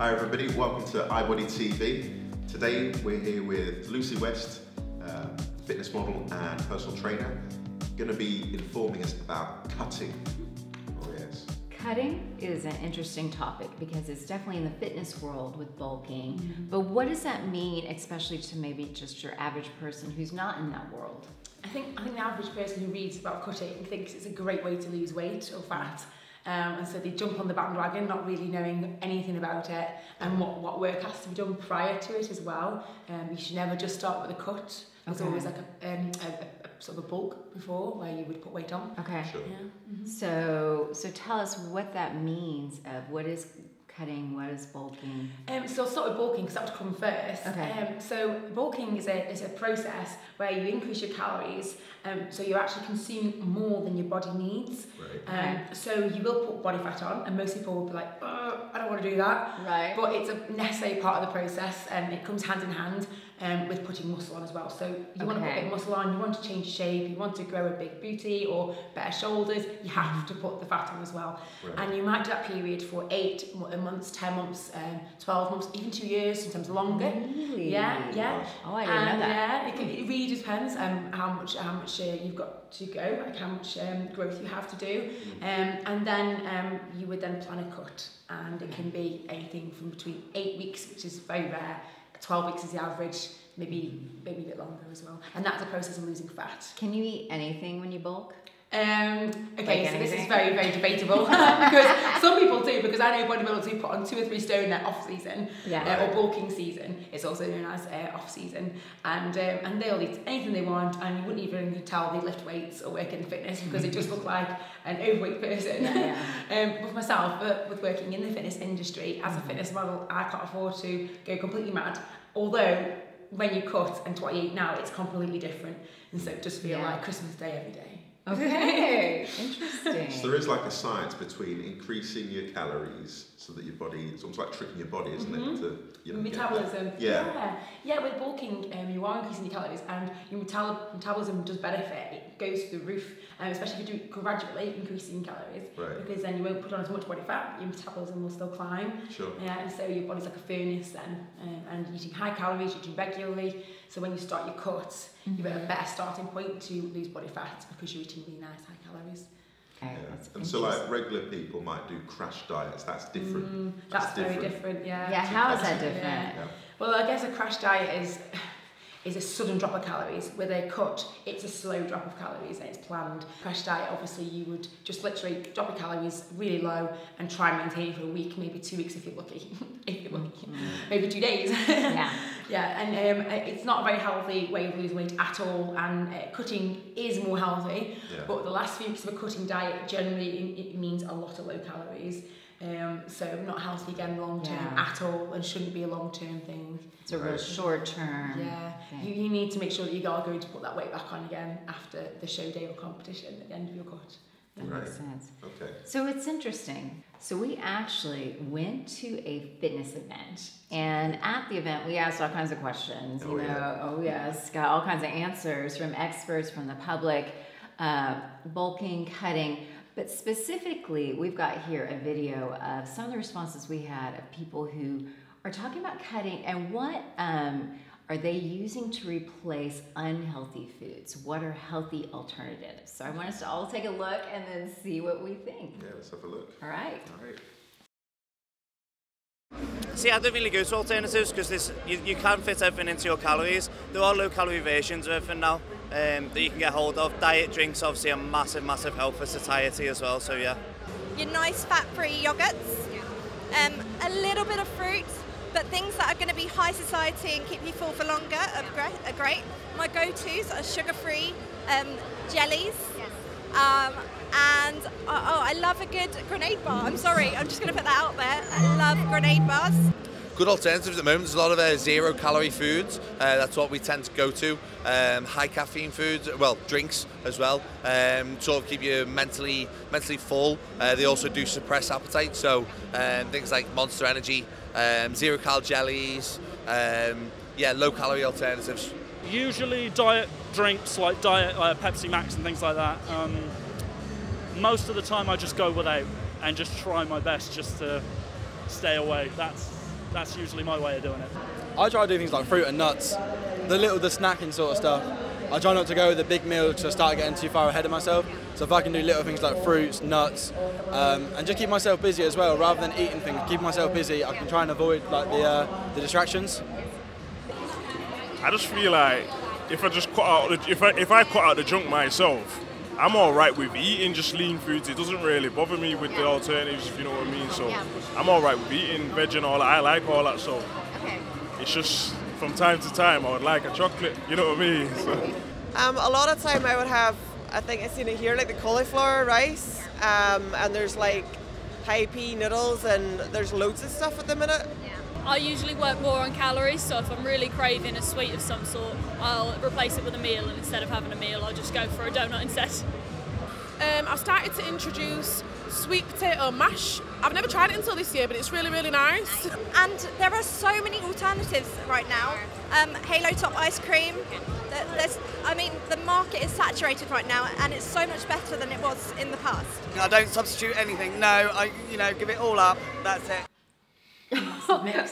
Hi everybody, welcome to iBodyTV. Today we're here with Lucy West, fitness model and personal trainer, going to be informing us about cutting. Oh yes. Cutting is an interesting topic because it's definitely in the fitness world with bulking. But what does that mean, especially to maybe just your average person who's not in that world? I think the average person who reads about cutting thinks it's a great way to lose weight or fat. And so they jump on the bandwagon not really knowing anything about it and what work has to be done prior to it as well. You should never just start with a cut. There's always like a sort of a bulk before where you would put weight on. Okay. Sure. Yeah. So tell us what that means of what is cutting, what is bulking? So I'll start with bulking because that would come first. Okay. So bulking is a process where you increase your calories, so you're actually consuming more than your body needs. Right. So you will put body fat on, and most people will be like, oh, I don't want to do that. Right. But it's a necessary part of the process, and it comes hand in hand with putting muscle on as well. So you want to put big muscle on, you want to change shape, you want to grow a big booty or better shoulders, you have to put the fat on as well. Right. And you might do that period for 8 months, 10 months, 12 months, even 2 years, sometimes longer. Really? Yeah. Oh, I didn't know that. Yeah, it really depends how much you've got to go, like how much growth you have to do. And then you would then plan a cut, and it can be anything from between 8 weeks, which is very rare, 12 weeks is the average, maybe a bit longer as well. And that's a process of losing fat. Can you eat anything when you bulk? Okay, so this is very, very debatable because some people do, because I know bodybuilders who put on 2 or 3 stone their off season, or bulking season. It's also known as off season, and they'll eat anything they want, and you wouldn't even tell they lift weights or work in fitness because it just looked like an overweight person. With myself, with working in the fitness industry as a fitness model, I can't afford to go completely mad. Although when you cut and to what you eat now, it's completely different, and so it just feel like Christmas Day every day. Okay, interesting. So there is like a science between increasing your calories so that your body, it's almost like tricking your body, isn't it? To, metabolism. Yeah, with bulking, you are increasing your calories, and your metabolism does benefit. It goes through the roof, especially if you do it gradually, increasing calories. Right. Because then you won't put on as much body fat, your metabolism will still climb. Sure. Yeah, and so your body's like a furnace then, and eating high calories, eating regularly. So when you start your cuts, you've got a better starting point to lose body fat because you're eating really nice high calories. Okay, and so like regular people might do crash diets, that's different. That's very different, yeah. Yeah, how is that different? Yeah. Well, I guess a crash diet is a sudden drop of calories. With a cut, it's a slow drop of calories and it's planned. Crash diet, obviously, you would just literally drop your calories really low and try and maintain it for a week, maybe 2 weeks if you're lucky. Maybe 2 days. And it's not a very healthy way of losing weight at all, and cutting is more healthy, but the last few weeks of a cutting diet generally it means a lot of low calories. So not healthy again long term at all, and shouldn't be a long term thing. It's a real short term. Yeah, you need to make sure that you are going to put that weight back on again after the show day or competition at the end of your cut. That makes sense. Okay. So it's interesting. So we actually went to a fitness event, and at the event we asked all kinds of questions. Got all kinds of answers from experts, from the public, bulking, cutting. But specifically, we've got here a video of some of the responses we had of people who are talking about cutting and what are they using to replace unhealthy foods? What are healthy alternatives? So I want us to all take a look and then see what we think. Yeah, let's have a look. All right. See, I don't really go to alternatives because you can fit everything into your calories. There are low-calorie versions of everything now that you can get hold of. Diet drinks obviously are massive help for satiety as well, so yeah. Your nice fat-free yogurts, a little bit of fruit, but things that are going to be high satiety and keep you full for longer are great. My go-tos are sugar-free jellies, and I love a good grenade bar. I'm sorry, I'm just going to put that out there. I love grenade bars. Good alternatives at the moment. There's a lot of zero-calorie foods. That's what we tend to go to. High caffeine foods, well, drinks as well. Sort of keep you mentally full. They also do suppress appetite. So things like Monster Energy, zero-cal jellies, low-calorie alternatives. Usually diet drinks like diet Pepsi Max and things like that. Most of the time I just go without and just try my best just to stay away. that's usually my way of doing it. I try to do things like fruit and nuts, the snacking sort of stuff. I try not to go with the big meal because I start getting too far ahead of myself. So if I can do little things like fruits, nuts, and just keep myself busy as well, rather than eating things, keep myself busy, I can try and avoid like the distractions. I just feel like if I just cut out if I cut out the junk myself, I'm all right with eating just lean foods. It doesn't really bother me with the alternatives, if you know what I mean. So I'm all right with eating veg and all that. I like all that. So it's just from time to time I would like a chocolate. You know what I mean? So. A lot of time I would have, I think it's in here, like the cauliflower rice, and there's like high pea noodles, and there's loads of stuff at the minute. I usually work more on calories, so if I'm really craving a sweet of some sort, I'll replace it with a meal, and instead of having a meal, I'll just go for a donut instead. I've started to introduce sweet potato mash. I've never tried it until this year, but it's really, really nice. And there are so many alternatives right now. Halo Top ice cream. The market is saturated right now, and it's so much better than it was in the past. I don't substitute anything. No, I give it all up. That's it.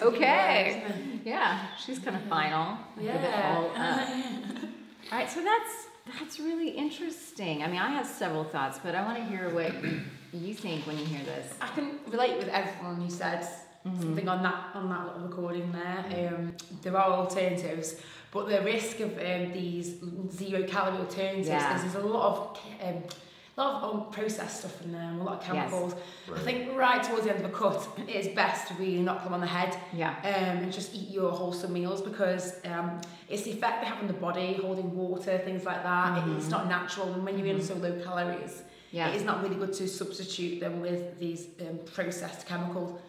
Okay. Yeah, she's kind of final. Give it all up. All right, so that's really interesting. I mean, I have several thoughts, but I want to hear what you think when you hear this. I can relate with everyone who said something on that little recording there. There are alternatives, but the risk of these zero-calorie alternatives is there's a lot of processed stuff in there, a lot of chemicals. Yes. I think right towards the end of a cut, it is best to really knock them on the head and just eat your wholesome meals, because it's the effect they have on the body, holding water, things like that. It's not natural, and when you're in so low calories, it is not really good to substitute them with these processed chemical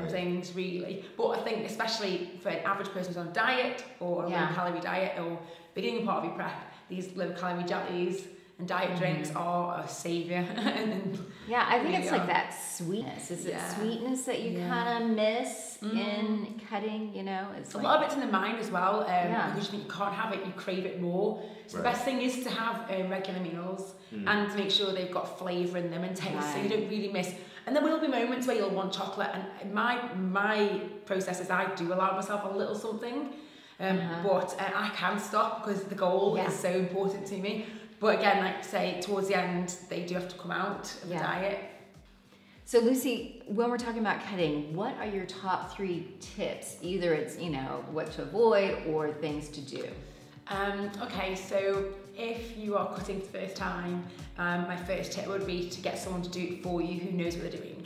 things, really. But I think especially for an average person who's on a diet or a low-calorie diet or beginning part of your prep, these low-calorie jellies and diet drinks are a saviour. I think it's like that sweetness. Is it sweetness that you kind of miss in cutting, It's a lot of it's in the mind as well, because you think you can't have it, you crave it more. So the best thing is to have regular meals and to make sure they've got flavour in them and taste, so you don't really miss. And there will be moments where you'll want chocolate, and my process is I do allow myself a little something, but I can stop because the goal is so important to me. But again, like I say, towards the end, they do have to come out of the diet. So Lucy, when we're talking about cutting, what are your top 3 tips? Either it's, what to avoid or things to do. Okay, so if you are cutting for the first time, my first tip would be to get someone to do it for you who knows what they're doing.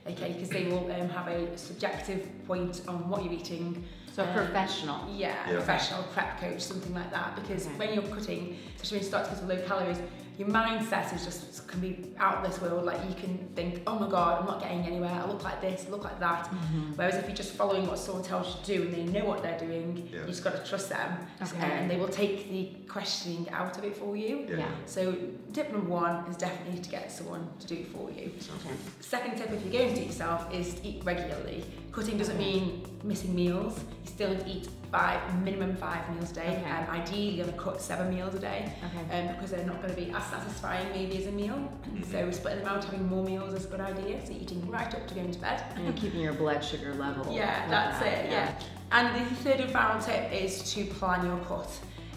Okay, because they will have a subjective point on what you're eating. So a professional. Professional prep coach, something like that. Because when you're cutting, especially when you start to go to low calories, your mindset is just can be out of this world. Like you can think, oh my God, I'm not getting anywhere. I look like this, I look like that. Whereas if you're just following what someone tells you to do and they know what they're doing, you just got to trust them, and they will take the questioning out of it for you. So tip number 1 is definitely to get someone to do it for you. Second tip, if you're going to do it yourself, is to eat regularly. Cutting doesn't mean missing meals. You still need to eat minimum 5 meals a day. Ideally, you're going to cut 7 meals a day, because they're not going to be as satisfying maybe as a meal. So splitting them out, having more meals is a good idea. So eating right up to going to bed. And keeping your blood sugar level. That's it. And the third and final tip is to plan your cut.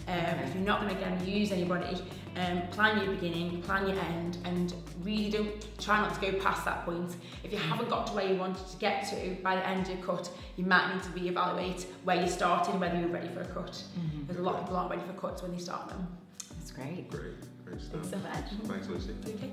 If you're not going to again use anybody, plan your beginning, plan your end, and really try not to go past that point. If you haven't got to where you wanted to get to by the end of your cut, you might need to reevaluate where you started and whether you're ready for a cut. Because a lot of people aren't ready for cuts when they start them. That's great. Great stuff. Thanks so much. Thanks, Lucy. Okay.